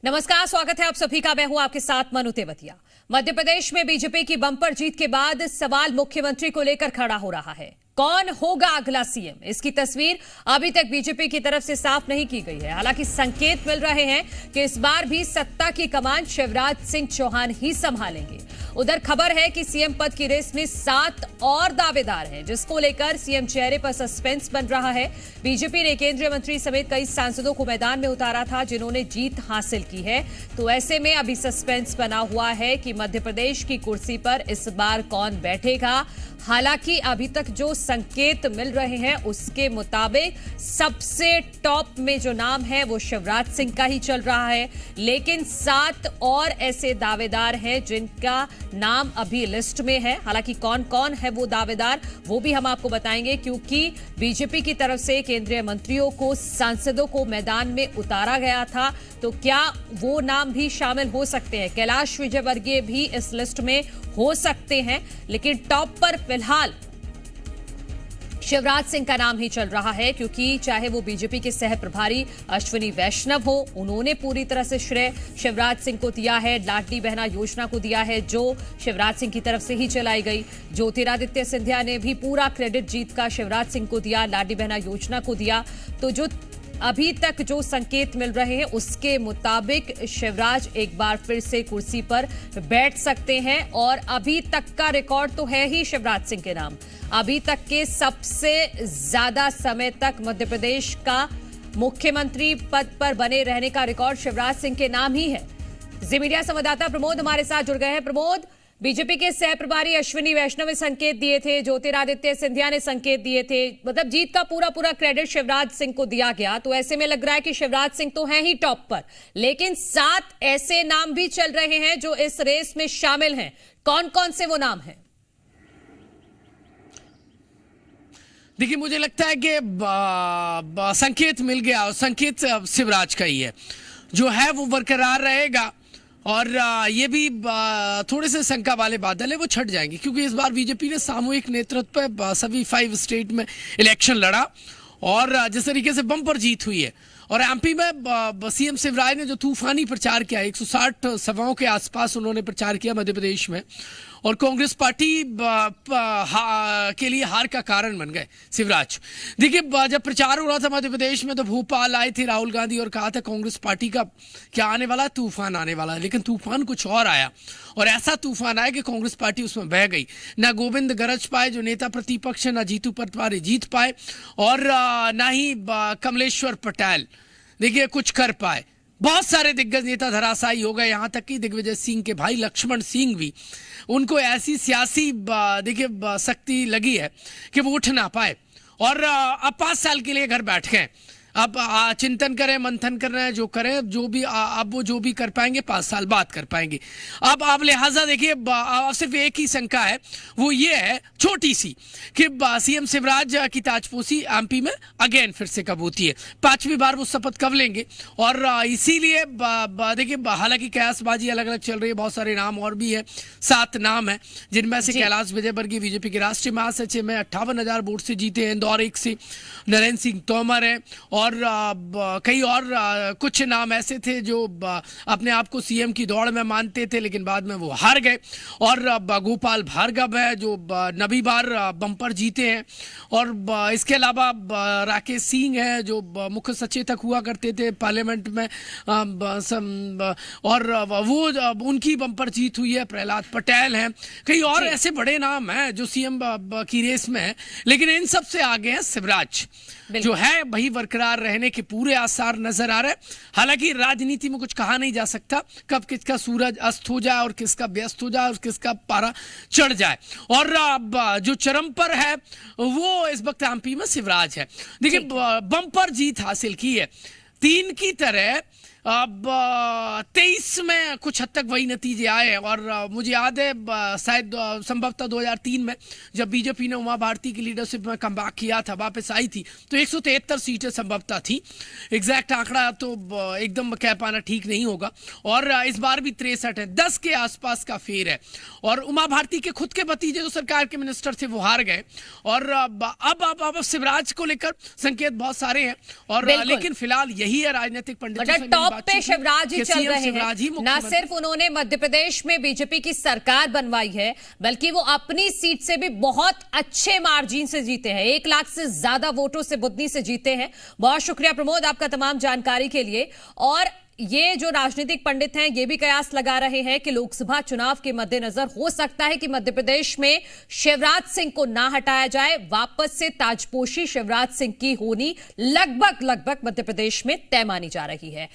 नमस्कार, स्वागत है आप सभी का। मैं हूं आपके साथ मनु तेवतिया। मध्य प्रदेश में बीजेपी की बम्पर जीत के बाद सवाल मुख्यमंत्री को लेकर खड़ा हो रहा है। कौन होगा अगला सीएम? इसकी तस्वीर अभी तक बीजेपी की तरफ से साफ नहीं की गई है। हालांकि संकेत मिल रहे हैं कि इस बार भी सत्ता की कमान शिवराज सिंह चौहान ही संभालेंगे। उधर खबर है कि सीएम पद की रेस में 7 और दावेदार हैं, जिसको लेकर सीएम चेहरे पर सस्पेंस बन रहा है। बीजेपी ने केंद्रीय मंत्री समेत कई सांसदों को मैदान में उतारा था, जिन्होंने जीत हासिल की है। तो ऐसे में अभी सस्पेंस बना हुआ है कि मध्य प्रदेश की कुर्सी पर इस बार कौन बैठेगा। हालांकि अभी तक जो संकेत मिल रहे हैं उसके मुताबिक सबसे टॉप में जो नाम है वो शिवराज सिंह का ही चल रहा है, लेकिन 7 और ऐसे दावेदार हैं जिनका नाम अभी लिस्ट में है। हालांकि कौन कौन है वो दावेदार वो भी हम आपको बताएंगे, क्योंकि बीजेपी की तरफ से केंद्रीय मंत्रियों को, सांसदों को मैदान में उतारा गया था। तो क्या वो नाम भी शामिल हो सकते हैं? कैलाश विजयवर्गीय भी इस लिस्ट में हो सकते हैं, लेकिन टॉप पर फिलहाल शिवराज सिंह का नाम ही चल रहा है, क्योंकि चाहे वो बीजेपी के सह प्रभारी अश्विनी वैष्णव हो, उन्होंने पूरी तरह से श्रेय शिवराज सिंह को दिया है। लाडली बहना योजना को दिया है, जो शिवराज सिंह की तरफ से ही चलाई गई। ज्योतिरादित्य सिंधिया ने भी पूरा क्रेडिट जीत का शिवराज सिंह को दिया, लाडली बहना योजना को दिया। तो जो अभी तक जो संकेत मिल रहे हैं उसके मुताबिक शिवराज एक बार फिर से कुर्सी पर बैठ सकते हैं। और अभी तक का रिकॉर्ड तो है ही शिवराज सिंह के नाम। अभी तक के सबसे ज्यादा समय तक मध्य प्रदेश का मुख्यमंत्री पद पर बने रहने का रिकॉर्ड शिवराज सिंह के नाम ही है। जी मीडिया संवाददाता प्रमोद हमारे साथ जुड़ गए हैं। प्रमोद, बीजेपी के सह प्रभारी अश्विनी वैष्णव ने संकेत दिए थे, ज्योतिरादित्य सिंधिया ने संकेत दिए थे, मतलब जीत का पूरा क्रेडिट शिवराज सिंह को दिया गया। तो ऐसे में लग रहा है कि शिवराज सिंह तो हैं ही टॉप पर, लेकिन 7 ऐसे नाम भी चल रहे हैं जो इस रेस में शामिल हैं। कौन कौन से वो नाम हैं? देखिए, मुझे लगता है कि संकेत मिल गया और संकेत शिवराज का ही है, जो है वो बरकरार रहेगा। और ये भी थोड़े से शंका वाले बादल है वो छट जाएंगे, क्योंकि इस बार बीजेपी ने सामूहिक नेतृत्व पे सभी 5 स्टेट में इलेक्शन लड़ा और जिस तरीके से बम्पर जीत हुई है। और एमपी में सीएम शिवराज ने जो तूफानी प्रचार किया, 160 सभाओं के आसपास उन्होंने प्रचार किया मध्य प्रदेश में, और कांग्रेस पार्टी के लिए हार का कारण बन गए शिवराज। देखिए, जब प्रचार हो रहा था मध्य प्रदेश में तो भोपाल आए थे राहुल गांधी और कहा था कांग्रेस पार्टी का क्या आने वाला है, तूफान आने वाला है। लेकिन तूफान कुछ और आया, और ऐसा तूफान आया कि कांग्रेस पार्टी उसमें बह गई। ना गोविंद गरज पाए जो नेता प्रतिपक्ष है, ना जीतू पटवारी जीत पाए, और ना ही कमलेश्वर पटेल देखिए कुछ कर पाए। बहुत सारे दिग्गज नेता धराशायी हो गए, यहां तक कि दिग्विजय सिंह के भाई लक्ष्मण सिंह भी, उनको ऐसी सियासी देखिए शक्ति लगी है कि वो उठ ना पाए, और अब 5 साल के लिए घर बैठ गए। अब चिंतन करें, मंथन कर रहे हैं, जो करें, जो भी अब वो जो भी कर पाएंगे 5 साल बाद कर पाएंगे। अब लिहाजा देखिए, सिर्फ एक ही शंका है, वो ये है छोटी सी कि सीएम शिवराज की ताजपोशी एमपी में अगेन फिर से कब होती है, 5वीं बार वो शपथ कब लेंगे। और इसीलिए देखिए, हालांकि कयासबाजी अलग अलग चल रही है, बहुत सारे नाम और भी है, 7 नाम है, जिनमें से कैलाश विजयवर्गीय बीजेपी के राष्ट्रीय महासचिव में 58,000 वोट से जीते हैं, इंदौर 1 से नरेंद्र सिंह तोमर है, और कई और कुछ नाम ऐसे थे जो अपने आप को सीएम की दौड़ में मानते थे, लेकिन बाद में वो हार गए। और गोपाल भार्गव है जो 9वीं बार बम्पर जीते हैं, और इसके अलावा राकेश सिंह है जो मुख्य सचेतक हुआ करते थे पार्लियामेंट में, और वो उनकी बम्पर जीत हुई है। प्रहलाद पटेल हैं, कई और ऐसे बड़े नाम हैं जो सीएम की रेस में है, लेकिन इन सबसे आगे है शिवराज, जो है वही बरकरार रहने के पूरे आसार नजर आ रहे हैं। हालांकि राजनीति में कुछ कहा नहीं जा सकता, कब किसका सूरज अस्त हो जाए और किसका व्यस्त हो जाए और किसका पारा चढ़ जाए। और जो चरम पर है वो इस वक्त एमपी में शिवराज है। देखिए, बम्पर जीत हासिल की है 3 की तरह। अब 23 में कुछ हद तक वही नतीजे आए, और मुझे याद है शायद संभवतः 2003 में जब बीजेपी ने उमा भारती की लीडरशिप में कमबैक किया था, वापस आई थी, तो 173 सीटें संभवतः थी। एग्जैक्ट आंकड़ा तो एकदम कह पाना ठीक नहीं होगा, और इस बार भी 63 है, 10 के आसपास का फेर है। और उमा भारती के खुद के भतीजे जो सरकार के मिनिस्टर थे वो हार गए, और अब शिवराज को लेकर संकेत बहुत सारे हैं, और लेकिन फिलहाल यही है राजनीतिक पंडित टॉप पे शिवराज ही कि चल CM रहे शिवराज ही हैं। न मुख्यमंत्री- सिर्फ उन्होंने मध्य प्रदेश में बीजेपी की सरकार बनवाई है, बल्कि वो अपनी सीट से भी बहुत अच्छे मार्जिन से जीते हैं। 1 लाख से ज्यादा वोटों से बुदनी से जीते हैं। बहुत शुक्रिया प्रमोद आपका तमाम जानकारी के लिए। और ये जो राजनीतिक पंडित हैं ये भी कयास लगा रहे हैं कि लोकसभा चुनाव के मद्देनजर हो सकता है कि मध्य प्रदेश में शिवराज सिंह को ना हटाया जाए, वापस से ताजपोशी शिवराज सिंह की होनी लगभग मध्य प्रदेश में तय मानी जा रही है।